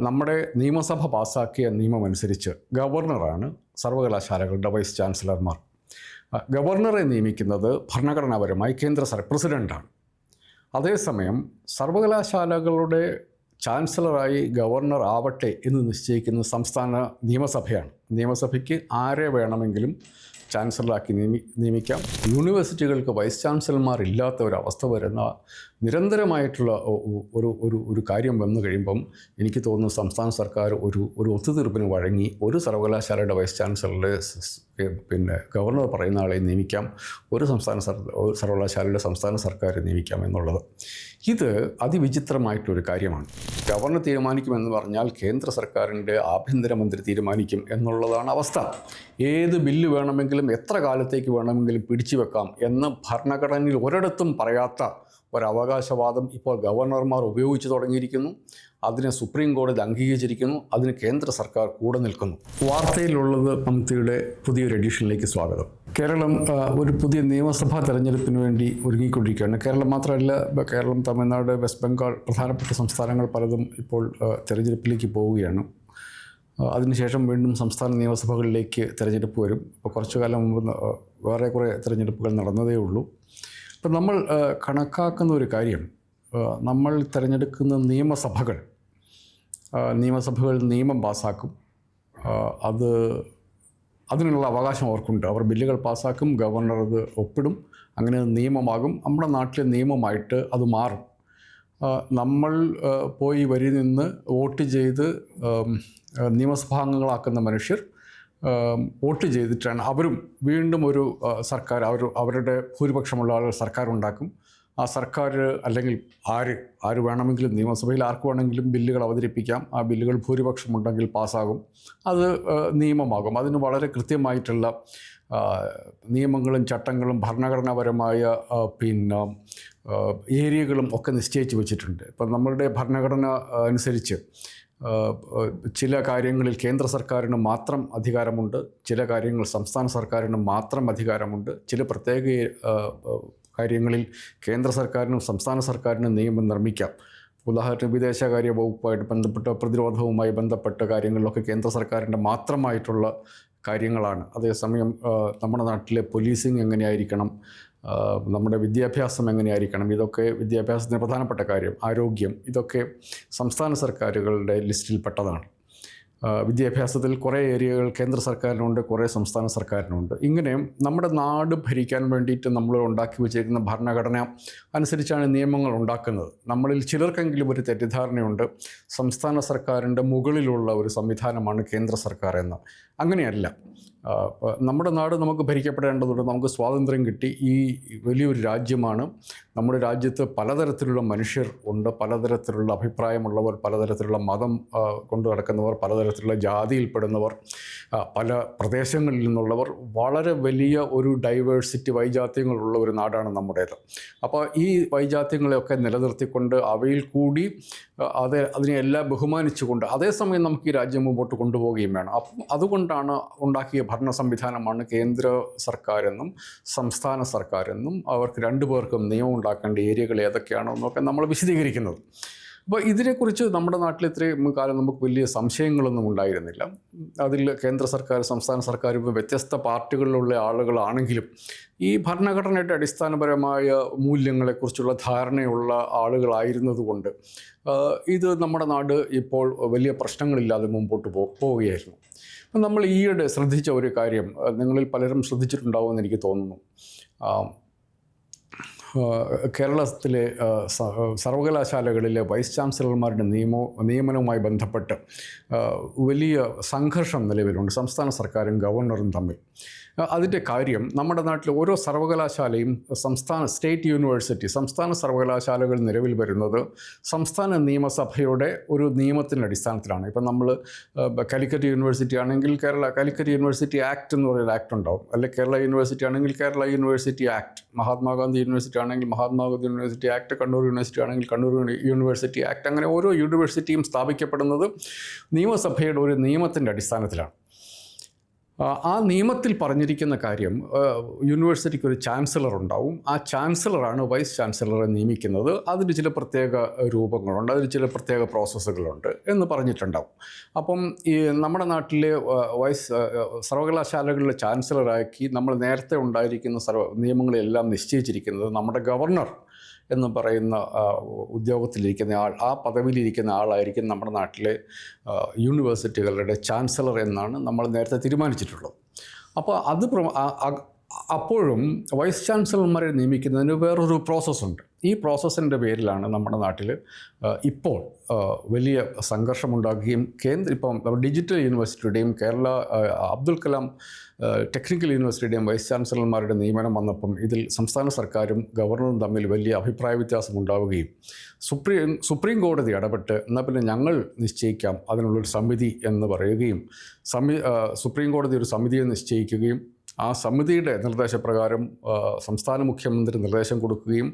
നമ്മുടെ നിയമസഭ പാസ്സാക്കിയ നിയമമനുസരിച്ച് ഗവർണറാണ് സർവകലാശാലകളുടെ വൈസ് ചാൻസലർമാർ. ഗവർണറെ നിയമിക്കുന്നത് ഭരണഘടനാപരമായി പ്രസിഡൻ്റാണ്. അതേസമയം സർവകലാശാലകളുടെ ചാൻസലറായി ഗവർണർ ആവട്ടെ എന്ന് നിശ്ചയിക്കുന്നത് സംസ്ഥാന നിയമസഭയാണ്. നിയമസഭയ്ക്ക് ആരെ വേണമെങ്കിലും ചാൻസലറാക്കി നിയമിക്കാം. യൂണിവേഴ്സിറ്റികൾക്ക് വൈസ് ചാൻസലർമാർ ഇല്ലാത്ത ഒരവസ്ഥ വരുന്ന നിരന്തരമായിട്ടുള്ള ഒരു കാര്യം വന്നു കഴിയുമ്പം എനിക്ക് തോന്നുന്നു സംസ്ഥാന സർക്കാർ ഒരു ഒത്തുതീർപ്പിന് വഴങ്ങി ഒരു സർവകലാശാലയുടെ വൈസ് ചാൻസലറെ ഗവർണർ പറയുന്ന ആളെ നിയമിക്കാം, ഒരു സർവകലാശാലയുടെ സംസ്ഥാന സർക്കാർ നിയമിക്കാം എന്നുള്ളത് ഇത് അതിവിചിത്രമായിട്ടൊരു കാര്യമാണ്. ഗവർണർ തീരുമാനിക്കുമെന്ന് പറഞ്ഞാൽ കേന്ദ്ര സർക്കാരിൻ്റെ ആഭ്യന്തരമന്ത്രി തീരുമാനിക്കും എന്നുള്ളതാണ് അവസ്ഥ. ഏത് ബില്ല് വേണമെങ്കിലും എത്ര കാലത്തേക്ക് വേണമെങ്കിലും പിടിച്ചു വെക്കാം എന്ന് ഭരണഘടനയിൽ ഒരിടത്തും പറയാത്ത ഒരവകാശവാദം ഇപ്പോൾ ഗവർണർമാർ ഉപയോഗിച്ച് തുടങ്ങിയിരിക്കുന്നു. അതിനെ സുപ്രീം കോടതി അംഗീകരിച്ചിരിക്കുന്നു. അതിന് കേന്ദ്ര സർക്കാർ കൂടെ നിൽക്കുന്നു. വാർത്തയിലുള്ളത് മമതയുടെ പുതിയൊരു എഡിഷനിലേക്ക് സ്വാഗതം. കേരളം ഒരു പുതിയ നിയമസഭാ തെരഞ്ഞെടുപ്പിന് വേണ്ടി ഒരുങ്ങിക്കൊണ്ടിരിക്കുകയാണ്. കേരളം മാത്രമല്ല, കേരളം, തമിഴ്നാട്, വെസ്റ്റ് ബംഗാൾ പ്രധാനപ്പെട്ട സംസ്ഥാനങ്ങൾ പലതും ഇപ്പോൾ തെരഞ്ഞെടുപ്പിലേക്ക് പോവുകയാണ്. അതിനുശേഷം വീണ്ടും സംസ്ഥാന നിയമസഭകളിലേക്ക് തിരഞ്ഞെടുപ്പ് വരും. ഇപ്പോൾ കുറച്ചു കാലം മുമ്പ് വേറെ കുറേ തിരഞ്ഞെടുപ്പുകൾ നടന്നതേ ഉള്ളൂ. ഇപ്പം നമ്മൾ കണക്കാക്കുന്ന ഒരു കാര്യം, നമ്മൾ തിരഞ്ഞെടുക്കുന്ന നിയമസഭകൾ നിയമം പാസ്സാക്കും. അതിനുള്ള അവകാശം അവർക്കുണ്ട്. അവർ ബില്ലുകൾ പാസ്സാക്കും, ഗവർണർ അത് ഒപ്പിടും, അങ്ങനെ നിയമമാകും. നമ്മുടെ നാട്ടിലെ നിയമമായിട്ട് അത് മാറും. നമ്മൾ പോയി വരി നിന്ന് വോട്ട് ചെയ്ത് നിയമസഭാംഗങ്ങളാക്കുന്ന മനുഷ്യർ വോട്ട് ചെയ്തിട്ടാണ് അവരും വീണ്ടും ഒരു സർക്കാർ, അവരുടെ ഭൂരിപക്ഷമുള്ള ആളുകൾ സർക്കാർ ഉണ്ടാക്കും. ആ സർക്കാർ അല്ലെങ്കിൽ ആര് വേണമെങ്കിലും നിയമസഭയിൽ ആർക്ക് വേണമെങ്കിലും ബില്ലുകൾ അവതരിപ്പിക്കാം. ആ ബില്ലുകൾ ഭൂരിപക്ഷമുണ്ടെങ്കിൽ പാസ്സാകും, അത് നിയമമാകും. അതിന് വളരെ കൃത്യമായിട്ടുള്ള നിയമങ്ങളും ചട്ടങ്ങളും ഭരണഘടനാപരമായ ഏരിയകളും ഒക്കെ നിശ്ചയിച്ച് വെച്ചിട്ടുണ്ട്. ഇപ്പം നമ്മളുടെ ഭരണഘടന അനുസരിച്ച് ചില കാര്യങ്ങളിൽ കേന്ദ്ര സർക്കാരിന് മാത്രം അധികാരമുണ്ട്, ചില കാര്യങ്ങൾ സംസ്ഥാന സർക്കാരിന് മാത്രം അധികാരമുണ്ട്, ചില പ്രത്യേക കാര്യങ്ങളിൽ കേന്ദ്ര സർക്കാരിനും സംസ്ഥാന സർക്കാരിനും നിയമം നിർമ്മിക്കാം. ഉദാഹരണത്തിന് വിദേശകാര്യ വകുപ്പുമായിട്ട് ബന്ധപ്പെട്ട, പ്രതിരോധവുമായി ബന്ധപ്പെട്ട കാര്യങ്ങളിലൊക്കെ കേന്ദ്ര സർക്കാരിൻ്റെ മാത്രമായിട്ടുള്ള കാര്യങ്ങളാണ്. അതേസമയം നമ്മുടെ നാട്ടിലെ പോലീസിങ് എങ്ങനെയായിരിക്കണം, നമ്മുടെ വിദ്യാഭ്യാസം എങ്ങനെയായിരിക്കണം, ഇതൊക്കെ വിദ്യാഭ്യാസത്തിന് പ്രധാനപ്പെട്ട കാര്യം, ആരോഗ്യം, ഇതൊക്കെ സംസ്ഥാന സർക്കാരുകളുടെ ലിസ്റ്റിൽപ്പെട്ടതാണ്. വിദ്യാഭ്യാസത്തിൽ കുറേ ഏരിയകൾ കേന്ദ്ര സർക്കാരിനുണ്ട്, കുറേ സംസ്ഥാന സർക്കാരിനുണ്ട്. ഇങ്ങനെ നമ്മുടെ നാട് ഭരിക്കാൻ വേണ്ടിയിട്ട് നമ്മൾ ഉണ്ടാക്കി വെച്ചിരിക്കുന്ന ഭരണഘടന അനുസരിച്ചാണ് നിയമങ്ങൾ ഉണ്ടാക്കുന്നത്. നമ്മളിൽ ചിലർക്കെങ്കിലും ഒരു തെറ്റിദ്ധാരണയുണ്ട്, സംസ്ഥാന സർക്കാരിൻ്റെ മുകളിലുള്ള ഒരു സംവിധാനമാണ് കേന്ദ്ര സർക്കാർ എന്ന്. അങ്ങനെയല്ല. നമ്മുടെ നാട് നമുക്ക് ഭരിക്കപ്പെടേണ്ടതുണ്ട്. നമുക്ക് സ്വാതന്ത്ര്യം കിട്ടി. ഈ വലിയൊരു രാജ്യമാണ്. നമ്മുടെ രാജ്യത്ത് പലതരത്തിലുള്ള മനുഷ്യർ ഉണ്ട്, പലതരത്തിലുള്ള അഭിപ്രായമുള്ളവർ, പലതരത്തിലുള്ള മതം കൊണ്ടു നടക്കുന്നവർ, പലതരത്തിലുള്ള ജാതിയിൽപ്പെടുന്നവർ, പല പ്രദേശങ്ങളിൽ നിന്നുള്ളവർ, വളരെ വലിയ ഒരു ഡൈവേഴ്സിറ്റി, വൈജാത്യങ്ങളുള്ള ഒരു നാടാണ് നമ്മുടേത്. അപ്പോൾ ഈ വൈജാത്യങ്ങളെയൊക്കെ നിലനിർത്തിക്കൊണ്ട് അവയിൽ കൂടി അതിനെ എല്ലാം ബഹുമാനിച്ചുകൊണ്ട് അതേസമയം നമുക്ക് ഈ രാജ്യം മുമ്പോട്ട് കൊണ്ടുപോവുകയും വേണം. അപ്പം അതുകൊണ്ടാണ് ഉണ്ടാക്കിയ ഭരണ സംവിധാനമാണ് കേന്ദ്ര സർക്കാരെന്നും സംസ്ഥാന സർക്കാരെന്നും. അവർക്ക് രണ്ടുപേർക്കും നിയമം ഉണ്ടാക്കേണ്ട ഏരിയകൾ ഏതൊക്കെയാണോ എന്നൊക്കെ നമ്മൾ വിശദീകരിക്കുന്നത്. അപ്പോൾ ഇതിനെക്കുറിച്ച് നമ്മുടെ നാട്ടിൽ ഇത്രയും കാലം നമുക്ക് വലിയ സംശയങ്ങളൊന്നും ഉണ്ടായിരുന്നില്ല. അതിൽ കേന്ദ്ര സർക്കാർ, സംസ്ഥാന സർക്കാർ വ്യത്യസ്ത പാർട്ടികളിലുള്ള ആളുകളാണെങ്കിലും ഈ ഭരണഘടനയുടെ അടിസ്ഥാനപരമായ മൂല്യങ്ങളെക്കുറിച്ചുള്ള ധാരണയുള്ള ആളുകളായിരുന്നതുകൊണ്ട് ഇത് നമ്മുടെ നാട് ഇപ്പോൾ വലിയ പ്രശ്നങ്ങളില്ലാതെ മുമ്പോട്ട് പോവുകയായിരുന്നു. നമ്മൾ ഈയിടെ ശ്രദ്ധിച്ച ഒരു കാര്യം, നിങ്ങളിൽ പലരും ശ്രദ്ധിച്ചിട്ടുണ്ടാവുമെന്ന് എനിക്ക് തോന്നുന്നു. കേരളത്തിലെ സർവകലാശാലകളിലെ വൈസ് ചാൻസലർമാരുടെ നിയമനവുമായി ബന്ധപ്പെട്ട് വലിയ സംഘർഷം നിലവിലുണ്ട് സംസ്ഥാന സർക്കാരും ഗവർണറും തമ്മിൽ. അതിൻ്റെ കാര്യം, നമ്മുടെ നാട്ടിൽ ഓരോ സർവകലാശാലയും സംസ്ഥാന സർവകലാശാലകൾ നിലവിൽ വരുന്നത് സംസ്ഥാന നിയമസഭയുടെ ഒരു നിയമത്തിൻ്റെ അടിസ്ഥാനത്തിലാണ്. ഇപ്പം നമ്മൾ കാലിക്കറ്റ് യൂണിവേഴ്സിറ്റി ആണെങ്കിൽ കാലിക്കറ്റ് യൂണിവേഴ്സിറ്റി ആക്ട് എന്ന് പറയുന്ന ആക്ട് ഉണ്ടാവും, അല്ലെങ്കിൽ കേരള യൂണിവേഴ്സിറ്റി ആണെങ്കിൽ Kerala university act, Mahatma Gandhi university ആണെങ്കിൽ Mahatma Gandhi university act, Kannur university ആണെങ്കിൽ കണ്ണൂർ യൂണിവേഴ്സിറ്റി ആക്ട്. അങ്ങനെ ഓരോ യൂണിവേഴ്സിറ്റിയും സ്ഥാപിക്കപ്പെടുന്നത് നിയമസഭയുടെ ഒരു നിയമത്തിൻ്റെ അടിസ്ഥാനത്തിലാണ്. ആ നിയമത്തിൽ പറഞ്ഞിരിക്കുന്ന കാര്യം, യൂണിവേഴ്സിറ്റിക്ക് ഒരു ചാൻസലർ ഉണ്ടാവും. ആ ചാൻസലറാണ് വൈസ് ചാൻസലറെ നിയമിക്കുന്നത്. അതിന് ചില പ്രത്യേക രൂപങ്ങളുണ്ട്, അതിന് ചില പ്രത്യേക പ്രോസസ്സുകളുണ്ട് എന്ന് പറഞ്ഞിട്ടുണ്ടാവും. അപ്പം ഈ നമ്മുടെ നാട്ടിലെ സർവകലാശാലകളിലെ ചാൻസലറാക്കി നമ്മൾ നേരത്തെ ഉണ്ടായിരിക്കുന്ന നിയമങ്ങളെല്ലാം നിശ്ചയിച്ചിരിക്കുന്നത് നമ്മുടെ ഗവർണർ എന്ന് പറയുന്ന ഉദ്യോഗത്തിലിരിക്കുന്ന ആൾ, ആ പദവിയിലിരിക്കുന്ന ആളായിരിക്കും നമ്മുടെ നാട്ടിലെ യൂണിവേഴ്സിറ്റികളുടെ ചാൻസലർ എന്നാണ് നമ്മൾ നേരത്തെ തീരുമാനിച്ചിട്ടുള്ളത്. അപ്പോൾ അപ്പോഴും വൈസ് ചാൻസലർമാരെ നിയമിക്കുന്നതിന് വേറൊരു പ്രോസസ്സുണ്ട്. ഈ പ്രോസസ്സിൻ്റെ പേരിലാണ് നമ്മുടെ നാട്ടിൽ ഇപ്പോൾ വലിയ സംഘർഷമുണ്ടാക്കുകയും ഇപ്പം ഡിജിറ്റൽ യൂണിവേഴ്സിറ്റിയുടെയും കേരള അബ്ദുൽ കലാം ടെക്നിക്കൽ യൂണിവേഴ്സിറ്റിയുടെയും വൈസ് ചാൻസലർമാരുടെ നിയമനം വന്നപ്പം ഇതിൽ സംസ്ഥാന സർക്കാരും ഗവർണറും തമ്മിൽ വലിയ അഭിപ്രായ വ്യത്യാസം ഉണ്ടാവുകയും സുപ്രീം കോടതി ഇടപെട്ട് എന്നാൽ പിന്നെ ഞങ്ങൾ നിശ്ചയിക്കാം അതിനുള്ളൊരു സമിതി എന്ന് പറയുകയും സുപ്രീം കോടതി ഒരു സമിതിയെ നിശ്ചയിക്കുകയും ആ സമിതിയുടെ നിർദ്ദേശപ്രകാരം സംസ്ഥാന മുഖ്യമന്ത്രി നിർദ്ദേശം കൊടുക്കുകയും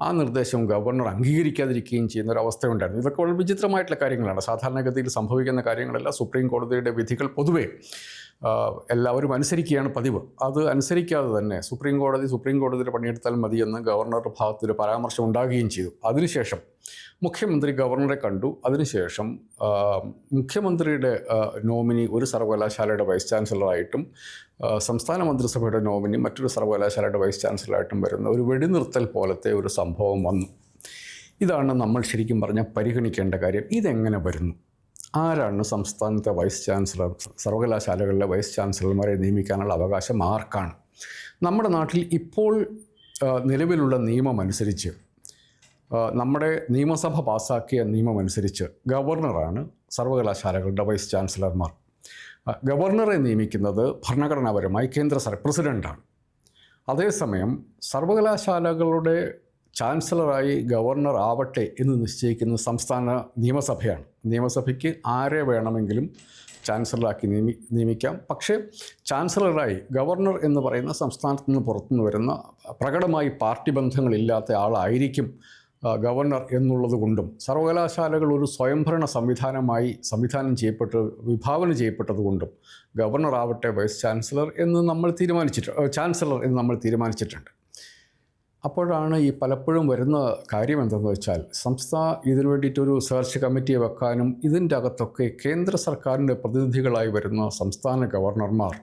ആ നിർദ്ദേശം ഗവർണർ അംഗീകരിക്കാതിരിക്കുകയും ചെയ്യുന്നൊരവസ്ഥയുണ്ടായിരുന്നു. ഇതൊക്കെ വളരെ വിചിത്രമായിട്ടുള്ള കാര്യങ്ങളാണ്. സാധാരണഗതിയിൽ സംഭവിക്കുന്ന കാര്യങ്ങളല്ല. സുപ്രീം കോടതിയുടെ വിധികൾ പൊതുവേ എല്ലാവരും അനുസരിക്കുകയാണ് പതിവ്. അത് അനുസരിക്കാതെ തന്നെ സുപ്രീം കോടതിയുടെ പണിയെടുത്താൽ മതിയെന്ന് ഗവർണറുടെ ഭാഗത്തൊരു പരാമർശം ഉണ്ടാകുകയും ചെയ്തു. അതിനുശേഷം മുഖ്യമന്ത്രി ഗവർണറെ കണ്ടു. അതിനുശേഷം മുഖ്യമന്ത്രിയുടെ നോമിനി ഒരു സർവകലാശാലയുടെ വൈസ് ചാൻസലറായിട്ടും സംസ്ഥാന മന്ത്രിസഭയുടെ നോമിനി മറ്റൊരു സർവകലാശാലയുടെ വൈസ് ചാൻസലറായിട്ടും വരുന്ന ഒരു വെടിനിർത്തൽ പോലത്തെ ഒരു സംഭവം വന്നു. ഇതാണ് നമ്മൾ ശരിക്കും പറഞ്ഞാൽ പരിഗണിക്കേണ്ട കാര്യം. ഇതെങ്ങനെ വരുന്നു? ആരാണ് സംസ്ഥാനത്തെ വൈസ് ചാൻസലർ? സർവകലാശാലകളിലെ വൈസ് ചാൻസലർമാരെ നിയമിക്കാനുള്ള അവകാശം ആർക്കാണ്? നമ്മുടെ നാട്ടിൽ ഇപ്പോൾ നിലവിലുള്ള നിയമം അനുസരിച്ച്, നമ്മുടെ നിയമസഭ പാസ്സാക്കിയ നിയമം അനുസരിച്ച് ഗവർണറാണ് സർവകലാശാലകളുടെ വൈസ് ചാൻസലർമാർ. ഗവർണറെ നിയമിക്കുന്നത് ഭരണഘടനാപരമായി പ്രസിഡൻ്റാണ്. അതേസമയം സർവകലാശാലകളുടെ ചാൻസലറായി ഗവർണർ ആവട്ടെ എന്ന് നിശ്ചയിക്കുന്നത് സംസ്ഥാന നിയമസഭയാണ്. നിയമസഭയ്ക്ക് ആരെ വേണമെങ്കിലും ചാൻസലറാക്കി നിയമിക്കാം. പക്ഷേ ചാൻസലറായി ഗവർണർ എന്ന് പറയുന്ന സംസ്ഥാനത്ത് നിന്ന് പുറത്തുനിന്ന് വരുന്ന പ്രകടമായി പാർട്ടി ബന്ധങ്ങളില്ലാത്ത ആളായിരിക്കും ഗവർണർ എന്നുള്ളത് കൊണ്ടും സർവകലാശാലകൾ ഒരു സ്വയംഭരണ സംവിധാനം വിഭാവന ചെയ്യപ്പെട്ടതുകൊണ്ടും ഗവർണർ ആവട്ടെ വൈസ് ചാൻസലർ എന്ന് നമ്മൾ തീരുമാനിച്ചിട്ടുണ്ട്. അപ്പോഴാണ് ഈ പലപ്പോഴും വരുന്ന കാര്യം എന്തെന്ന് വെച്ചാൽ, ഇതിനു വേണ്ടിയിട്ടൊരു സെർച്ച് കമ്മിറ്റിയെ വെക്കാനും ഇതിൻ്റെ അകത്തൊക്കെ കേന്ദ്ര സർക്കാരിൻ്റെ പ്രതിനിധികളായി വരുന്ന സംസ്ഥാന ഗവർണർമാർ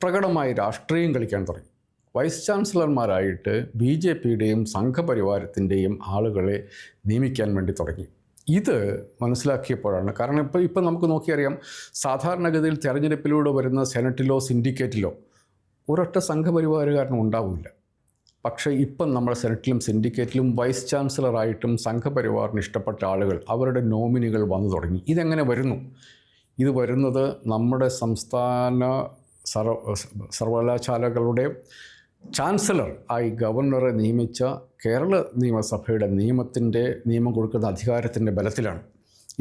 പ്രകടമായി രാഷ്ട്രീയം കളിക്കാൻ തുടങ്ങി. വൈസ് ചാൻസലർമാരായിട്ട് BJPയുടെയും സംഘപരിവാരത്തിൻ്റെയും ആളുകളെ നിയമിക്കാൻ വേണ്ടി തുടങ്ങി. ഇത് മനസ്സിലാക്കിയപ്പോഴാണ്, കാരണം ഇപ്പം നമുക്ക് നോക്കിയറിയാം, സാധാരണഗതിയിൽ തെരഞ്ഞെടുപ്പിലൂടെ വരുന്ന സെനറ്റിലോ സിൻഡിക്കേറ്റിലോ ഒരൊറ്റ സംഘപരിവാരകാരനും ഉണ്ടാവില്ല. പക്ഷേ ഇപ്പം നമ്മുടെ സെനറ്റിലും സിൻഡിക്കേറ്റിലും വൈസ് ചാൻസലറായിട്ടും സംഘപരിവാറിന് ഇഷ്ടപ്പെട്ട ആളുകൾ, അവരുടെ നോമിനികൾ വന്നു തുടങ്ങി. ഇതെങ്ങനെ വരുന്നു? ഇത് വരുന്നത് നമ്മുടെ സംസ്ഥാന സർവകലാശാലകളുടെ ചാൻസലർ ആയി ഗവർണറെ നിയമിച്ച കേരള നിയമസഭയുടെ നിയമം കൊടുക്കുന്ന അധികാരത്തിൻ്റെ ബലത്തിലാണ്.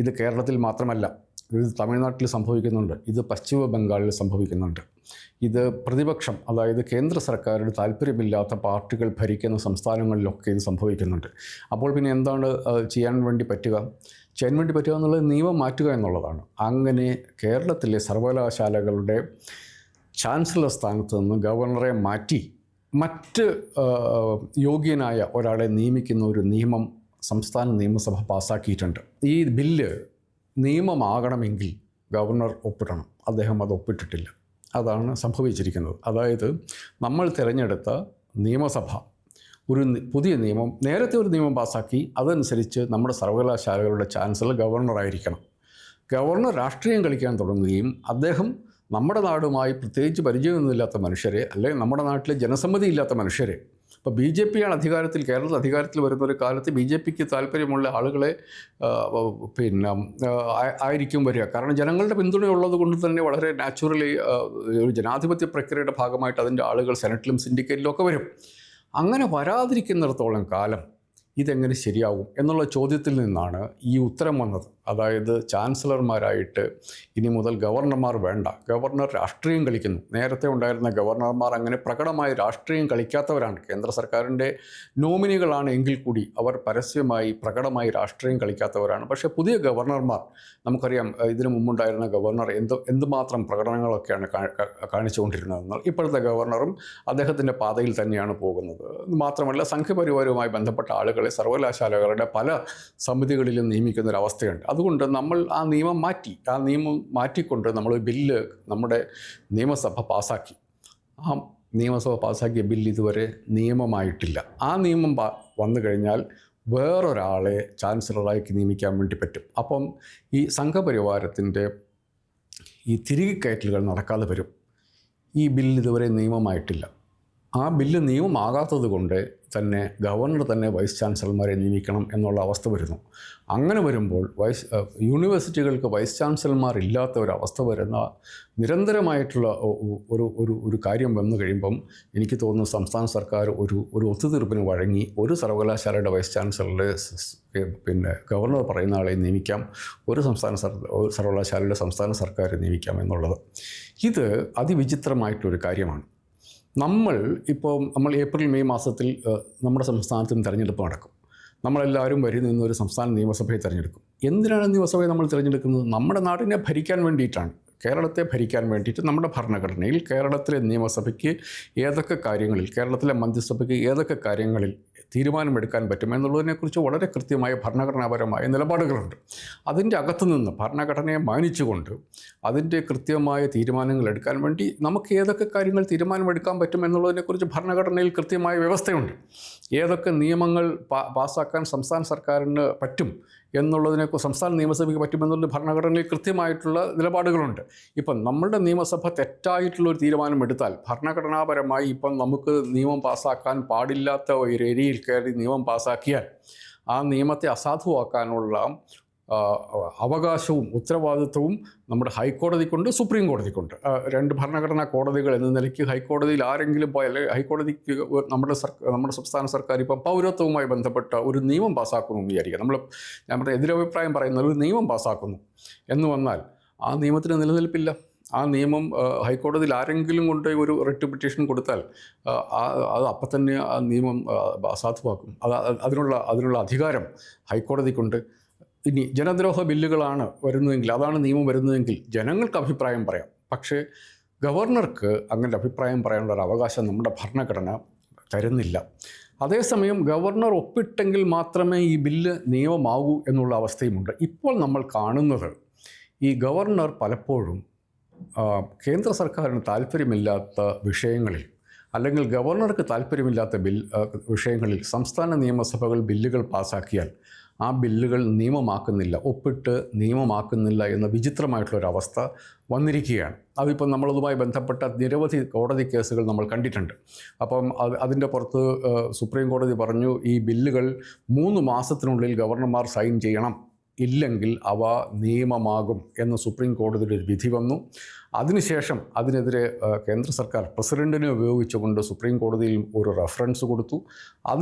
ഇത് കേരളത്തിൽ മാത്രമല്ല, ഇത് തമിഴ്നാട്ടിൽ സംഭവിക്കുന്നുണ്ട്, ഇത് പശ്ചിമ ബംഗാളിൽ സംഭവിക്കുന്നുണ്ട്, ഇത് പ്രതിപക്ഷം, അതായത് കേന്ദ്ര സർക്കാരിന് താല്പര്യമില്ലാത്ത പാർട്ടികൾ ഭരിക്കുന്ന സംസ്ഥാനങ്ങളിലൊക്കെ ഇത് സംഭവിക്കുന്നുണ്ട്. അപ്പോൾ പിന്നെ എന്താണ് ചെയ്യാൻ വേണ്ടി പറ്റുക എന്നുള്ളത് നിയമം മാറ്റുക എന്നുള്ളതാണ്. അങ്ങനെ കേരളത്തിലെ സർവകലാശാലകളുടെ ചാൻസലർ സ്ഥാനത്ത് നിന്ന് ഗവർണറെ മാറ്റി മറ്റ് യോഗ്യനായ ഒരാളെ നിയമിക്കുന്ന ഒരു നിയമം സംസ്ഥാന നിയമസഭ പാസ്സാക്കിയിട്ടുണ്ട്. ഈ ബില്ല് നിയമമാകണമെങ്കിൽ ഗവർണർ ഒപ്പിടണം. അദ്ദേഹം അത് ഒപ്പിട്ടിട്ടില്ല. അതാണ് സംഭവിച്ചിരിക്കുന്നത്. അതായത് നമ്മൾ തിരഞ്ഞെടുത്ത നിയമസഭ നേരത്തെ ഒരു നിയമം പാസ്സാക്കി. അതനുസരിച്ച് നമ്മുടെ സർവകലാശാലകളുടെ ചാൻസലർ ഗവർണറായിരിക്കണം. ഗവർണർ രാഷ്ട്രീയം കളിക്കാൻ തുടങ്ങുകയും അദ്ദേഹം നമ്മുടെ നാടുമായി പ്രത്യേകിച്ച് പരിചയമൊന്നുമില്ലാത്ത മനുഷ്യരെ, അല്ലെങ്കിൽ നമ്മുടെ നാട്ടിലെ ജനസമ്മതി ഇല്ലാത്ത മനുഷ്യരെ, ഇപ്പോൾ BJPയാണ് കേരളത്തിൽ അധികാരത്തിൽ വരുന്ന ഒരു കാലത്ത് BJPക്ക് താല്പര്യമുള്ള ആളുകളെ ആയിരിക്കും വരിക. കാരണം ജനങ്ങളുടെ പിന്തുണയുള്ളത് കൊണ്ട് തന്നെ വളരെ നാച്ചുറലി ഒരു ജനാധിപത്യ പ്രക്രിയയുടെ ഭാഗമായിട്ട് അതിൻ്റെ ആളുകൾ സെനറ്റിലും സിൻഡിക്കേറ്റിലും ഒക്കെ വരും. അങ്ങനെ വരാതിരിക്കുന്നിടത്തോളം കാലം ഇതെങ്ങനെ ശരിയാവും എന്നുള്ള ചോദ്യത്തിൽ നിന്നാണ് ഈ ഉത്തരം വന്നത്. അതായത് ചാൻസലർമാരായിട്ട് ഇനി മുതൽ ഗവർണർമാർ വേണ്ട. ഗവർണർ രാഷ്ട്രീയം കളിക്കുന്നു. നേരത്തെ ഉണ്ടായിരുന്ന ഗവർണർമാർ അങ്ങനെ പ്രകടമായി രാഷ്ട്രീയം കളിക്കാത്തവരാണ്. കേന്ദ്ര സർക്കാരിൻ്റെ നോമിനികളാണ് എങ്കിൽ കൂടി അവർ പരസ്യമായി പ്രകടമായി രാഷ്ട്രീയം കളിക്കാത്തവരാണ്. പക്ഷേ പുതിയ ഗവർണർമാർ, നമുക്കറിയാം ഇതിനു മുമ്പുണ്ടായിരുന്ന ഗവർണർ എന്തുമാത്രം പ്രകടനങ്ങളൊക്കെയാണ് കാണിച്ചുകൊണ്ടിരുന്നതെന്നാൽ ഇപ്പോഴത്തെ ഗവർണറും അദ്ദേഹത്തിൻ്റെ പാതയിൽ തന്നെയാണ് പോകുന്നത്. മാത്രമല്ല, സംഘപരിവാരവുമായി ബന്ധപ്പെട്ട ആളുകളെ സർവകലാശാലകളുടെ പല സമിതികളിലും നിയമിക്കുന്നൊരവസ്ഥയുണ്ട്. അതുകൊണ്ട് നമ്മൾ ആ നിയമം മാറ്റിക്കൊണ്ട് നമ്മൾ ബില്ല് നമ്മുടെ നിയമസഭ പാസ്സാക്കി. ആ നിയമസഭ പാസ്സാക്കിയ ബില്ല് ഇതുവരെ നിയമമായിട്ടില്ല. ആ നിയമം വന്നു കഴിഞ്ഞാൽ വേറൊരാളെ ചാൻസലറായി നിയമിക്കാൻ വേണ്ടി പറ്റും. അപ്പം ഈ സംഘപരിവാരത്തിൻ്റെ ഈ തിരികെ കയറ്റലുകൾ നടക്കാതെ വരും. ഈ ബില്ല് ഇതുവരെ നിയമമായിട്ടില്ല. ആ ബില്ല് നിയമമാകാത്തത് കൊണ്ട് തന്നെ ഗവർണർ തന്നെ വൈസ് ചാൻസലർമാരെ നിയമിക്കണം എന്നുള്ള അവസ്ഥ വരുന്നു. അങ്ങനെ വരുമ്പോൾ യൂണിവേഴ്സിറ്റികൾക്ക് വൈസ് ചാൻസലർമാർ ഇല്ലാത്ത ഒരവസ്ഥ വരുന്ന നിരന്തരമായിട്ടുള്ള ഒരു കാര്യം വന്നു കഴിയുമ്പം എനിക്ക് തോന്നുന്നു സംസ്ഥാന സർക്കാർ ഒരു ഒത്തുതീർപ്പിന് വഴങ്ങി ഒരു സർവകലാശാലയുടെ വൈസ് ചാൻസലറെ ഗവർണർ പറയുന്ന ആളെ നിയമിക്കാം, ഒരു സർവകലാശാലയുടെ സംസ്ഥാന സർക്കാർ നിയമിക്കാം എന്നുള്ളത്. ഇത് അതിവിചിത്രമായിട്ടൊരു കാര്യമാണ്. നമ്മൾ ഏപ്രിൽ മെയ് മാസത്തിൽ നമ്മുടെ സംസ്ഥാനത്തും തിരഞ്ഞെടുപ്പ് നടക്കും. നമ്മളെല്ലാവരും വരി നിന്നൊരു സംസ്ഥാന നിയമസഭയെ തിരഞ്ഞെടുക്കും. എന്തിനാണ് നിയമസഭയെ നമ്മൾ തിരഞ്ഞെടുക്കുന്നത്? നമ്മുടെ നാടിനെ ഭരിക്കാൻ വേണ്ടിയിട്ടാണ്. കേരളത്തെ ഭരിക്കാൻ വേണ്ടിയിട്ട് നമ്മുടെ ഭരണഘടനയിൽ കേരളത്തിലെ നിയമസഭയ്ക്ക് ഏതൊക്കെ കാര്യങ്ങളിൽ, കേരളത്തിലെ മന്ത്രിസഭയ്ക്ക് ഏതൊക്കെ കാര്യങ്ങളിൽ തീരുമാനമെടുക്കാൻ പറ്റുമെന്നുള്ളതിനെക്കുറിച്ച് വളരെ കൃത്യമായ ഭരണഘടനാപരമായ നിലപാടുകളുണ്ട്. അതിൻ്റെ അകത്തുനിന്ന് ഭരണഘടനയെ മാനിച്ചുകൊണ്ട് അതിൻ്റെ കൃത്യമായ തീരുമാനങ്ങൾ എടുക്കാൻ വേണ്ടി നമുക്ക് ഏതൊക്കെ കാര്യങ്ങൾ തീരുമാനമെടുക്കാൻ പറ്റുമെന്നുള്ളതിനെക്കുറിച്ച് ഭരണഘടനയിൽ കൃത്യമായ വ്യവസ്ഥയുണ്ട്. ഏതൊക്കെ നിയമങ്ങൾ പാസ്സാക്കാൻ സംസ്ഥാന സർക്കാരിന് പറ്റും എന്നുള്ളതിനെക്കുറിച്ച് സംസ്ഥാന നിയമസഭയ്ക്ക് പറ്റുമെന്നുള്ള ഭരണഘടനയിൽ കൃത്യമായിട്ടുള്ള നിലപാടുകളുണ്ട്. ഇപ്പം നമ്മളുടെ നിയമസഭ തെറ്റായിട്ടുള്ളൊരു തീരുമാനം എടുത്താൽ ഭരണഘടനാപരമായി ഇപ്പം നമുക്ക് നിയമം പാസ്സാക്കാൻ പാടില്ലാത്ത ഒരു ഏരിയയിൽ കയറി നിയമം പാസ്സാക്കിയാൽ ആ നിയമത്തെ അസാധുവാക്കാനുള്ള അവകാശവും ഉത്തരവാദിത്വവും നമ്മുടെ ഹൈക്കോടതിക്കുണ്ട്, സുപ്രീം കോടതിക്കുണ്ട്. രണ്ട് ഭരണഘടനാ കോടതികൾ എന്ന നിലയ്ക്ക് ഹൈക്കോടതിയിൽ ആരെങ്കിലും പോയാൽ ഹൈക്കോടതിക്ക് നമ്മുടെ സംസ്ഥാന സർക്കാർ ഇപ്പം പൗരത്വവുമായി ബന്ധപ്പെട്ട ഒരു നിയമം പാസ്സാക്കുന്നു എന്ന് വിചാരിക്കുക. നമ്മുടെ എതിരഭിപ്രായം പറയുന്ന ഒരു നിയമം പാസ്സാക്കുന്നു എന്ന് വന്നാൽ ആ നിയമത്തിന് നിലനിൽപ്പില്ല. ആ നിയമം ഹൈക്കോടതിയിൽ ആരെങ്കിലും കൊണ്ട് ഒരു റിട്ട് പിറ്റീഷൻ കൊടുത്താൽ അത് അപ്പം തന്നെ ആ നിയമം അസാധുവാക്കും. അതിനുള്ള അധികാരം ഹൈക്കോടതിക്കുണ്ട്. ഇനി ജനദ്രോഹ ബില്ലുകളാണ് വരുന്നതെങ്കിൽ, അതാണ് നിയമം വരുന്നതെങ്കിൽ ജനങ്ങൾക്ക് അഭിപ്രായം പറയാം. പക്ഷേ ഗവർണർക്ക് അങ്ങനെ അഭിപ്രായം പറയാനുള്ള ഒരു അവകാശം നമ്മുടെ ഭരണഘടന തരുന്നില്ല. അതേസമയം ഗവർണർ ഒപ്പിട്ടെങ്കിൽ മാത്രമേ ഈ ബില്ല് നിയമമാകൂ എന്നുള്ള അവസ്ഥയുമുണ്ട്. ഇപ്പോൾ നമ്മൾ കാണുന്നത് ഈ ഗവർണർ പലപ്പോഴും കേന്ദ്ര സർക്കാരിന് താല്പര്യമില്ലാത്ത വിഷയങ്ങളിൽ അല്ലെങ്കിൽ ഗവർണർക്ക് താല്പര്യമില്ലാത്ത വിഷയങ്ങളിൽ സംസ്ഥാന നിയമസഭകൾ ബില്ലുകൾ പാസ്സാക്കിയാൽ ആ ബില്ലുകൾ നിയമമാക്കുന്നില്ല, ഒപ്പിട്ട് നിയമമാക്കുന്നില്ല എന്ന വിചിത്രമായിട്ടുള്ളൊരവസ്ഥ വന്നിരിക്കുകയാണ്. അതിപ്പം നമ്മളതുമായി ബന്ധപ്പെട്ട നിരവധി കോടതി കേസുകൾ നമ്മൾ കണ്ടിട്ടുണ്ട്. അപ്പം അതിൻ്റെ പുറത്ത് സുപ്രീം കോടതി പറഞ്ഞു ഈ ബില്ലുകൾ 3 മാസത്തിനുള്ളിൽ ഗവർണർമാർ സൈൻ ചെയ്യണം, ഇല്ലെങ്കിൽ അവ നിയമമാകും എന്ന് സുപ്രീം കോടതിയുടെ ഒരു വിധി വന്നു. അതിനുശേഷം അതിനെതിരെ കേന്ദ്ര സർക്കാർ പ്രസിഡൻറ്റിനെ ഉപയോഗിച്ചുകൊണ്ട് സുപ്രീം കോടതിയിൽ ഒരു റഫറൻസ് കൊടുത്തു.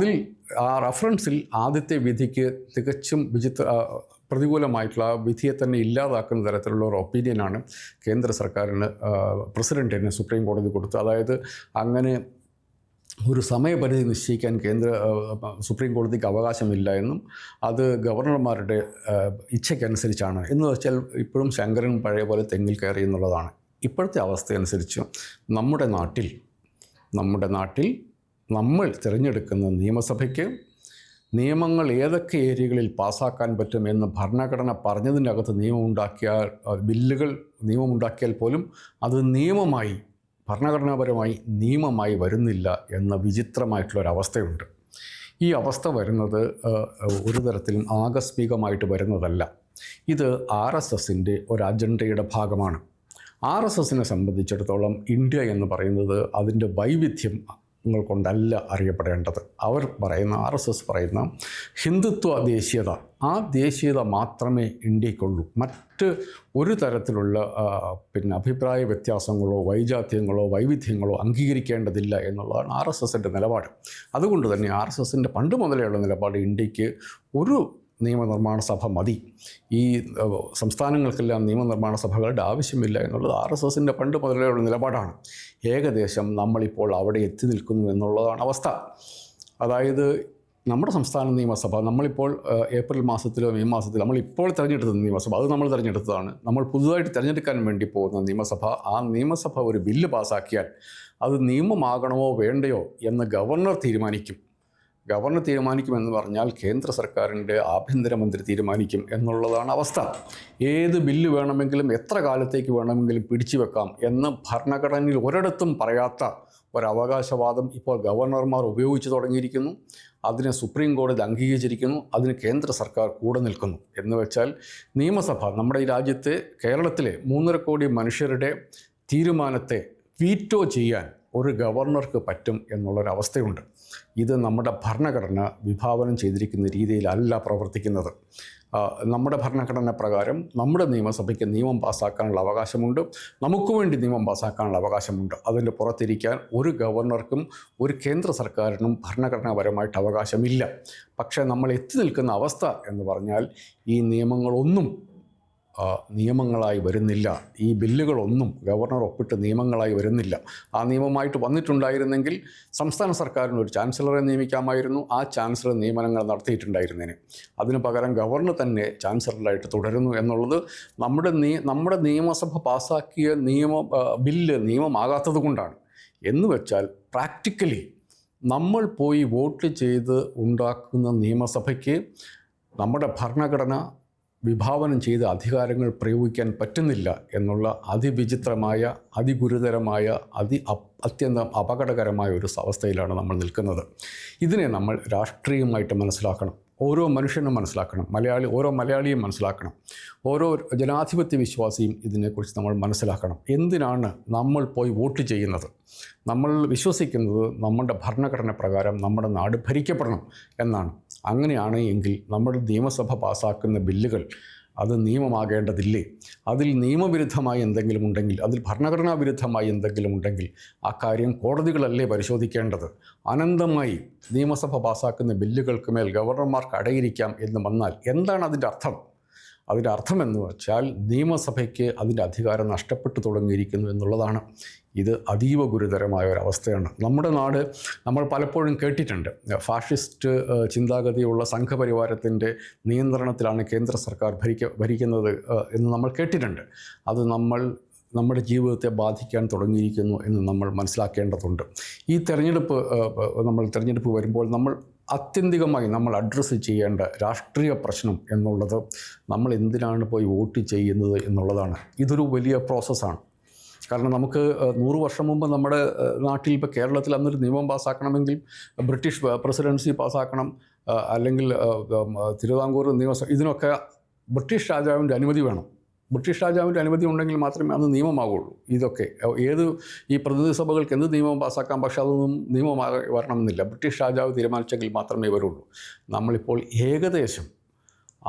ആ റഫറൻസിൽ ആദ്യത്തെ വിധിക്ക് തികച്ചും പ്രതികൂലമായിട്ടുള്ള ആ വിധിയെ തന്നെ ഇല്ലാതാക്കുന്ന തരത്തിലുള്ള ഒരു ഒപ്പീനിയനാണ് കേന്ദ്ര സർക്കാരിന് പ്രസിഡൻറ്റിന് സുപ്രീം കോടതി കൊടുത്തത്. അതായത് അങ്ങനെ ഒരു സമയപരിധി നിശ്ചയിക്കാൻ സുപ്രീം കോടതിക്ക് അവകാശമില്ല എന്നും അത് ഗവർണർമാരുടെ ഇച്ഛയ്ക്കനുസരിച്ചാണ് എന്ന് വെച്ചാൽ ഇപ്പോഴും ശങ്കരൻ പഴയ പോലെ തെങ്ങിൽ കയറി എന്നുള്ളതാണ്. ഇപ്പോഴത്തെ അവസ്ഥയനുസരിച്ച് നമ്മുടെ നാട്ടിൽ നമ്മൾ തിരഞ്ഞെടുക്കുന്ന നിയമസഭയ്ക്ക് നിയമങ്ങൾ ഏതൊക്കെ ഏരിയകളിൽ പാസ്സാക്കാൻ പറ്റുമെന്ന് ഭരണഘടന പറഞ്ഞതിൻ്റെ അകത്ത് നിയമമുണ്ടാക്കിയാൽ പോലും അത് ഭരണഘടനാപരമായി നിയമമായി വരുന്നില്ല എന്ന വിചിത്രമായിട്ടുള്ളൊരവസ്ഥയുണ്ട്. ഈ അവസ്ഥ വരുന്നത് ഒരു തരത്തിലും ആകസ്മികമായിട്ട് വരുന്നതല്ല. ഇത് RSSൻ്റെ ഒരു അജണ്ടയുടെ ഭാഗമാണ്. RSSനെ സംബന്ധിച്ചിടത്തോളം ഇന്ത്യ എന്ന് പറയുന്നത് അതിൻ്റെ വൈവിധ്യങ്ങൾ കൊണ്ടല്ല അറിയപ്പെടേണ്ടത്. RSS പറയുന്ന ഹിന്ദുത്വ ദേശീയത, ആ ദേശീയത മാത്രമേ ഇന്ത്യക്കുള്ളൂ. മറ്റ് ഒരു തരത്തിലുള്ള അഭിപ്രായ വ്യത്യാസങ്ങളോ വൈജാത്യങ്ങളോ വൈവിധ്യങ്ങളോ അംഗീകരിക്കേണ്ടതില്ല എന്നുള്ളതാണ് RSSൻ്റെ നിലപാട്. അതുകൊണ്ട് തന്നെ RSSൻ്റെ പണ്ട് മുതലെയുള്ള നിലപാട് ഇന്ത്യക്ക് ഒരു നിയമനിർമ്മാണ സഭ മതി, ഈ സംസ്ഥാനങ്ങൾക്കെല്ലാം നിയമനിർമ്മാണ സഭകളുടെ ആവശ്യമില്ല എന്നുള്ളത് RSSൻ്റെ പണ്ട് മുതലുള്ള നിലപാടാണ്. ഏകദേശം നമ്മളിപ്പോൾ അവിടെ എത്തി നിൽക്കുന്നു എന്നുള്ളതാണ് അവസ്ഥ. അതായത് നമ്മുടെ സംസ്ഥാന നിയമസഭ നമ്മളിപ്പോൾ ഏപ്രിൽ മാസത്തിലോ മെയ് മാസത്തിലോ നമ്മളിപ്പോൾ തിരഞ്ഞെടുത്ത നിയമസഭ, അത് നമ്മൾ തിരഞ്ഞെടുത്തതാണ്. നമ്മൾ പുതുതായിട്ട് തിരഞ്ഞെടുക്കാൻ വേണ്ടി പോകുന്ന നിയമസഭ, ആ നിയമസഭ ഒരു ബില്ല് പാസ്സാക്കിയാൽ അത് നിയമമാകണമോ വേണ്ടയോ എന്ന് ഗവർണർ തീരുമാനിക്കും. ഗവർണർ തീരുമാനിക്കുമെന്ന് പറഞ്ഞാൽ കേന്ദ്ര സർക്കാരിൻ്റെ ആഭ്യന്തരമന്ത്രി തീരുമാനിക്കും എന്നുള്ളതാണ് അവസ്ഥ. ഏത് ബില്ല് വേണമെങ്കിലും എത്ര കാലത്തേക്ക് വേണമെങ്കിലും പിടിച്ചു വെക്കാം എന്ന് ഭരണഘടനയിൽ ഒരിടത്തും പറയാത്ത ഒരവകാശവാദം ഇപ്പോൾ ഗവർണർമാർ ഉപയോഗിച്ച് തുടങ്ങിയിരിക്കുന്നു. അതിനെ സുപ്രീം കോടതി അംഗീകരിച്ചിരിക്കുന്നു. അതിന് കേന്ദ്ര സർക്കാർ കൂടെ നിൽക്കുന്നു. എന്ന് വെച്ചാൽ നിയമസഭ നമ്മുടെ ഈ രാജ്യത്തെ കേരളത്തിലെ 3.5 കോടി മനുഷ്യരുടെ തീരുമാനത്തെ വീറ്റോ ചെയ്യാൻ ഒരു ഗവർണർക്ക് പറ്റും എന്നുള്ളൊരവസ്ഥയുണ്ട്. ഇത് നമ്മുടെ ഭരണഘടന വിഭാവനം ചെയ്തിരിക്കുന്ന രീതിയിലല്ല പ്രവർത്തിക്കുന്നത്. നമ്മുടെ ഭരണഘടന പ്രകാരം നമ്മുടെ നിയമസഭയ്ക്ക് നിയമം പാസ്സാക്കാനുള്ള അവകാശമുണ്ട്, നമുക്ക് വേണ്ടി നിയമം പാസ്സാക്കാനുള്ള അവകാശമുണ്ട്. അതിൻ്റെ പുറത്തിരിക്കാൻ ഒരു ഗവർണർക്കും ഒരു കേന്ദ്ര സർക്കാരിനും ഭരണഘടനാപരമായിട്ട് അവകാശമില്ല. പക്ഷേ നമ്മൾ എത്തി നിൽക്കുന്ന അവസ്ഥ എന്ന് പറഞ്ഞാൽ ഈ നിയമങ്ങളൊന്നും നിയമങ്ങളായി വരുന്നില്ല. ഈ ബില്ലുകളൊന്നും ഗവർണർ ഒപ്പിട്ട് നിയമങ്ങളായി വരുന്നില്ല. ആ നിയമമായിട്ട് വന്നിട്ടുണ്ടായിരുന്നെങ്കിൽ സംസ്ഥാന സർക്കാരിന് ഒരു ചാൻസലറെ നിയമിക്കാമായിരുന്നു. ആ ചാൻസലർ നിയമനങ്ങൾ നടത്തിയിട്ടുണ്ടായിരുന്നേനെ. അതിന് പകരം ഗവർണർ തന്നെ ചാൻസലറായിട്ട് തുടരുന്നു എന്നുള്ളത് നമ്മുടെ നിയമസഭ പാസ്സാക്കിയ ബില്ല് നിയമമാകാത്തത് കൊണ്ടാണ്. എന്ന് വെച്ചാൽ പ്രാക്ടിക്കലി നമ്മൾ പോയി വോട്ട് ചെയ്ത് ഉണ്ടാക്കുന്ന നിയമസഭയ്ക്ക് നമ്മുടെ ഭരണഘടന വിഭാവനം ചെയ്ത അധികാരങ്ങൾ പ്രയോഗിക്കാൻ പറ്റുന്നില്ല എന്നുള്ള അതിവിചിത്രമായ, അതിഗുരുതരമായ, അത്യന്തം അപകടകരമായ ഒരു അവസ്ഥയിലാണ് നമ്മൾ നിൽക്കുന്നത്. ഇതിനെ നമ്മൾ രാഷ്ട്രീയമായിട്ട് മനസ്സിലാക്കണം. ഓരോ മനുഷ്യനും മനസ്സിലാക്കണം. ഓരോ മലയാളിയും മനസ്സിലാക്കണം. ഓരോ ജനാധിപത്യ വിശ്വാസിയും ഇതിനെക്കുറിച്ച് നമ്മൾ മനസ്സിലാക്കണം. എന്തിനാണ് നമ്മൾ പോയി വോട്ട് ചെയ്യുന്നത്? നമ്മൾ വിശ്വസിക്കുന്നത് നമ്മുടെ ഭരണഘടന പ്രകാരം നമ്മുടെ നാട് ഭരിക്കപ്പെടണം എന്നാണ്. അങ്ങനെയാണ് എങ്കിൽ നമ്മുടെ നിയമസഭ പാസ്സാക്കുന്ന ബില്ലുകൾ അത് നിയമമാകേണ്ടതില്ലേ? അതിൽ നിയമവിരുദ്ധമായി എന്തെങ്കിലും ഉണ്ടെങ്കിൽ, അതിൽ ഭരണഘടനാ വിരുദ്ധമായി എന്തെങ്കിലും ഉണ്ടെങ്കിൽ ആ കാര്യം കോടതികളല്ലേ പരിശോധിക്കേണ്ടത്? അനന്തമായി നിയമസഭ പാസ്സാക്കുന്ന ബില്ലുകൾക്ക് മേൽ ഗവർണർമാർക്ക് അടയിരിക്കാം എന്ന് വന്നാൽ എന്താണ് അതിൻ്റെ അർത്ഥം? അതിൻ്റെ അർത്ഥമെന്ന് വെച്ചാൽ നിയമസഭയ്ക്ക് അതിൻ്റെ അധികാരം നഷ്ടപ്പെട്ടു തുടങ്ങിയിരിക്കുന്നു എന്നുള്ളതാണ്. ഇത് അതീവ ഗുരുതരമായ ഒരവസ്ഥയാണ്. നമ്മുടെ നാട് നമ്മൾ പലപ്പോഴും കേട്ടിട്ടുണ്ട്, ഫാഷിസ്റ്റ് ചിന്താഗതിയുള്ള സംഘപരിവാരത്തിൻ്റെ നിയന്ത്രണത്തിലാണ് കേന്ദ്ര സർക്കാർ ഭരിക്കുന്നത് എന്ന് നമ്മൾ കേട്ടിട്ടുണ്ട്. അത് നമ്മുടെ ജീവിതത്തെ ബാധിക്കാൻ തുടങ്ങിയിരിക്കുന്നു എന്ന് നമ്മൾ മനസ്സിലാക്കേണ്ടതുണ്ട്. ഈ തെരഞ്ഞെടുപ്പ് വരുമ്പോൾ നമ്മൾ ആത്യന്തികമായി നമ്മൾ അഡ്രസ്സ് ചെയ്യേണ്ട രാഷ്ട്രീയ പ്രശ്നം എന്നുള്ളത് നമ്മൾ എന്തിനാണ് പോയി വോട്ട് ചെയ്യുന്നത് എന്നുള്ളതാണ്. ഇതൊരു വലിയ പ്രോസസ്സാണ്. കാരണം നമുക്ക് 100 വർഷം മുമ്പ് നമ്മുടെ നാട്ടിൽ, ഇപ്പോൾ കേരളത്തിൽ അന്നൊരു നിയമം പാസ്സാക്കണമെങ്കിൽ ബ്രിട്ടീഷ് പ്രസിഡൻസി പാസ്സാക്കണം, അല്ലെങ്കിൽ തിരുവിതാംകൂർ നിയമസഭ, ഇതിനൊക്കെ ബ്രിട്ടീഷ് രാജാവിൻ്റെ അനുമതി വേണം. ബ്രിട്ടീഷ് രാജാവിൻ്റെ അനുമതി ഉണ്ടെങ്കിൽ മാത്രമേ അന്ന് നിയമമാകുള്ളൂ. ഇതൊക്കെ ഈ പ്രതിനിധി സഭകൾക്ക് എന്ത് നിയമം പാസ്സാക്കാം, പക്ഷേ അതൊന്നും വരണമെന്നില്ല. ബ്രിട്ടീഷ് രാജാവ് തീരുമാനിച്ചെങ്കിൽ മാത്രമേ വരുള്ളൂ. നമ്മളിപ്പോൾ ഏകദേശം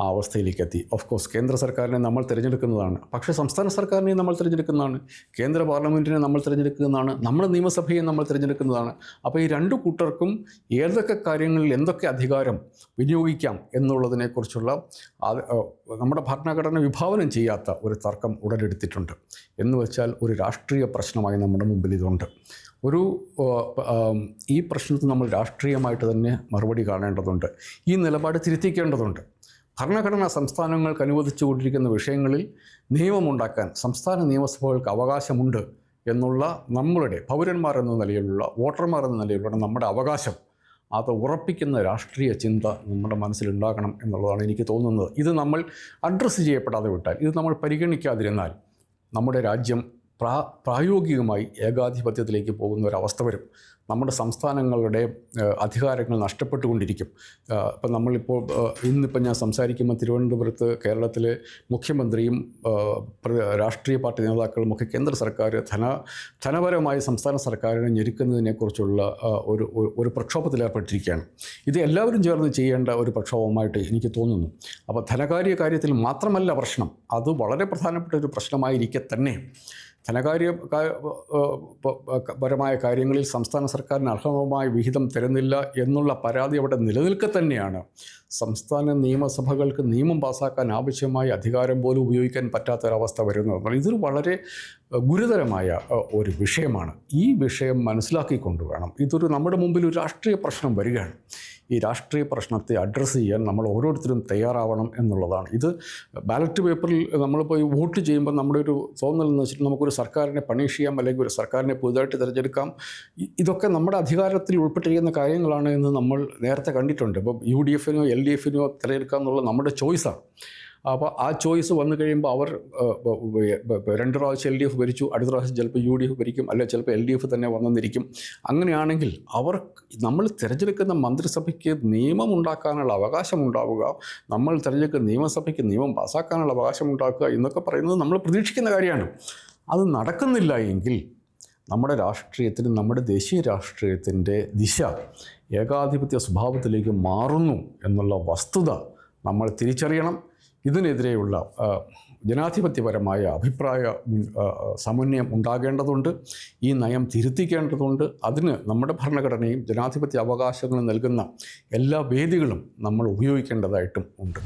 ആ അവസ്ഥയിലേക്ക് എത്തി. ഓഫ് കോഴ്സ് കേന്ദ്ര സർക്കാരിനെ നമ്മൾ തിരഞ്ഞെടുക്കുന്നതാണ്, പക്ഷേ സംസ്ഥാന സർക്കാരിനെയും നമ്മൾ തിരഞ്ഞെടുക്കുന്നതാണ്, കേന്ദ്ര പാർലമെൻറ്റിനെ നമ്മൾ തിരഞ്ഞെടുക്കുന്നതാണ്, നമ്മുടെ നിയമസഭയെ നമ്മൾ തിരഞ്ഞെടുക്കുന്നതാണ്. അപ്പോൾ ഈ രണ്ടു കൂട്ടർക്കും ഏതൊക്കെ കാര്യങ്ങളിൽ എന്തൊക്കെ അധികാരം വിനിയോഗിക്കാം എന്നുള്ളതിനെക്കുറിച്ചുള്ള നമ്മുടെ ഭരണഘടന വിഭാവനം ചെയ്യാത്ത ഒരു തർക്കം ഉടലെടുത്തിട്ടുണ്ട്. എന്ന് വെച്ചാൽ ഒരു രാഷ്ട്രീയ പ്രശ്നമായി നമ്മുടെ മുമ്പിൽ ഇതുണ്ട്. ഈ പ്രശ്നത്തിന് നമ്മൾ രാഷ്ട്രീയമായിട്ട് തന്നെ മറുപടി കാണേണ്ടതുണ്ട്. ഈ നിലപാട് തിരുത്തിക്കേണ്ടതുണ്ട്. ഭരണഘടന സംസ്ഥാനങ്ങൾക്ക് അനുവദിച്ചുകൊണ്ടിരിക്കുന്ന വിഷയങ്ങളിൽ നിയമമുണ്ടാക്കാൻ സംസ്ഥാന നിയമസഭകൾക്ക് അവകാശമുണ്ട് എന്നുള്ള നമ്മളുടെ പൗരന്മാർ എന്ന നിലയിലുള്ള, വോട്ടർമാർ എന്ന നിലയിലുള്ള നമ്മുടെ അവകാശം അത് ഉറപ്പിക്കുന്ന രാഷ്ട്രീയ ചിന്ത നമ്മുടെ മനസ്സിലുണ്ടാകണം എന്നുള്ളതാണ് എനിക്ക് തോന്നുന്നത്. ഇത് നമ്മൾ അഡ്രസ്സ് ചെയ്യപ്പെടാതെ വിട്ടാൽ, ഇത് നമ്മൾ പരിഗണിക്കാതിരുന്നാൽ നമ്മുടെ രാജ്യം പ്രായോഗികമായി ഏകാധിപത്യത്തിലേക്ക് പോകുന്ന ഒരവസ്ഥ വരും. നമ്മുടെ സംസ്ഥാനങ്ങളുടെ അധികാരങ്ങൾ നഷ്ടപ്പെട്ടുകൊണ്ടിരിക്കും. ഇന്നിപ്പോൾ ഞാൻ സംസാരിക്കുമ്പോൾ തിരുവനന്തപുരത്ത് കേരളത്തിലെ മുഖ്യമന്ത്രിയും രാഷ്ട്രീയ പാർട്ടി നേതാക്കളും ഒക്കെ കേന്ദ്ര സർക്കാർ ധനപരമായി സംസ്ഥാന സർക്കാരിനെ ഞെരുക്കുന്നതിനെക്കുറിച്ചുള്ള ഒരു പ്രക്ഷോഭത്തിലേർപ്പെട്ടിരിക്കുകയാണ്. ഇത് എല്ലാവരും ചേർന്ന് ചെയ്യേണ്ട ഒരു പ്രക്ഷോഭമായിട്ട് എനിക്ക് തോന്നുന്നു. അപ്പോൾ ധനകാര്യ കാര്യത്തിൽ മാത്രമല്ല പ്രശ്നം, അത് വളരെ പ്രധാനപ്പെട്ട ഒരു പ്രശ്നമായിരിക്കെ തന്നെ പരമായ കാര്യങ്ങളിൽ സംസ്ഥാന സർക്കാരിന് അർഹമായ വിഹിതം തരുന്നില്ല എന്നുള്ള പരാതി അവിടെ നിലനിൽക്കെ തന്നെയാണ് സംസ്ഥാന നിയമസഭകൾക്ക് നിയമം പാസ്സാക്കാൻ ആവശ്യമായ അധികാരം പോലും ഉപയോഗിക്കാൻ പറ്റാത്തൊരവസ്ഥ വരുന്നത്. ഇതൊരു വളരെ ഗുരുതരമായ ഒരു വിഷയമാണ്. ഈ വിഷയം മനസ്സിലാക്കിക്കൊണ്ട് വേണം, ഇതൊരു നമ്മുടെ മുമ്പിൽ ഒരു രാഷ്ട്രീയ പ്രശ്നം വരികയാണ്. ഈ രാഷ്ട്രീയ പ്രശ്നത്തെ അഡ്രസ്സ് ചെയ്യാൻ നമ്മൾ ഓരോരുത്തരും തയ്യാറാവണം എന്നുള്ളതാണ്. ഇത് ബാലറ്റ് പേപ്പറിൽ നമ്മൾ പോയി വോട്ട് ചെയ്യുമ്പോൾ നമ്മുടെ ഒരു തോന്നൽ എന്ന് വെച്ചിട്ട് നമുക്കൊരു സർക്കാരിനെ പണിഷ് ചെയ്യാം, അല്ലെങ്കിൽ ഒരു സർക്കാരിനെ പുതുതായിട്ട് തിരഞ്ഞെടുക്കാം. ഇതൊക്കെ നമ്മുടെ അധികാരത്തിൽ ഉൾപ്പെട്ടിരിക്കുന്ന കാര്യങ്ങളാണ് എന്ന് നമ്മൾ നേരത്തെ കണ്ടിട്ടുണ്ട്. ഇപ്പോൾ UDF LDF തിരഞ്ഞെടുക്കുക എന്നുള്ളത് നമ്മുടെ ചോയ്സാണ്. അപ്പോൾ ആ ചോയ്സ് വന്നു കഴിയുമ്പോൾ അവർ 2 പ്രാവശ്യം LDF ഭരിച്ചു, അടുത്ത പ്രാവശ്യം ചിലപ്പോൾ UDF ഭരിക്കും, അല്ലെങ്കിൽ ചിലപ്പോൾ LDF തന്നെ വന്നെന്നിരിക്കും. അങ്ങനെയാണെങ്കിൽ നമ്മൾ തിരഞ്ഞെടുക്കുന്ന മന്ത്രിസഭയ്ക്ക് നിയമം ഉണ്ടാക്കാനുള്ള അവകാശം ഉണ്ടാവുക, നമ്മൾ തിരഞ്ഞെടുക്കുന്ന നിയമസഭയ്ക്ക് നിയമം പാസ്സാക്കാനുള്ള അവകാശം ഉണ്ടാക്കുക എന്നൊക്കെ പറയുന്നത് നമ്മൾ പ്രതീക്ഷിക്കുന്ന കാര്യമാണ്. അത് നടക്കുന്നില്ല എങ്കിൽ നമ്മുടെ രാഷ്ട്രീയത്തിന്, നമ്മുടെ ദേശീയ രാഷ്ട്രീയത്തിൻ്റെ ദിശ ഏകാധിപത്യ സ്വഭാവത്തിലേക്ക് മാറുന്നു എന്നുള്ള വസ്തുത നമ്മൾ തിരിച്ചറിയണം. ഇതിനെതിരെയുള്ള ജനാധിപത്യപരമായ അഭിപ്രായ സമന്വയം ഉണ്ടാകേണ്ടതുണ്ട്. ഈ നയം തിരുത്തിക്കേണ്ടതുണ്ട്. അതിന് നമ്മുടെ ഭരണഘടനയും ജനാധിപത്യ അവകാശങ്ങളും നൽകുന്ന എല്ലാ വേദികളും നമ്മൾ ഉപയോഗിക്കേണ്ടതായിട്ടും ഉണ്ട്.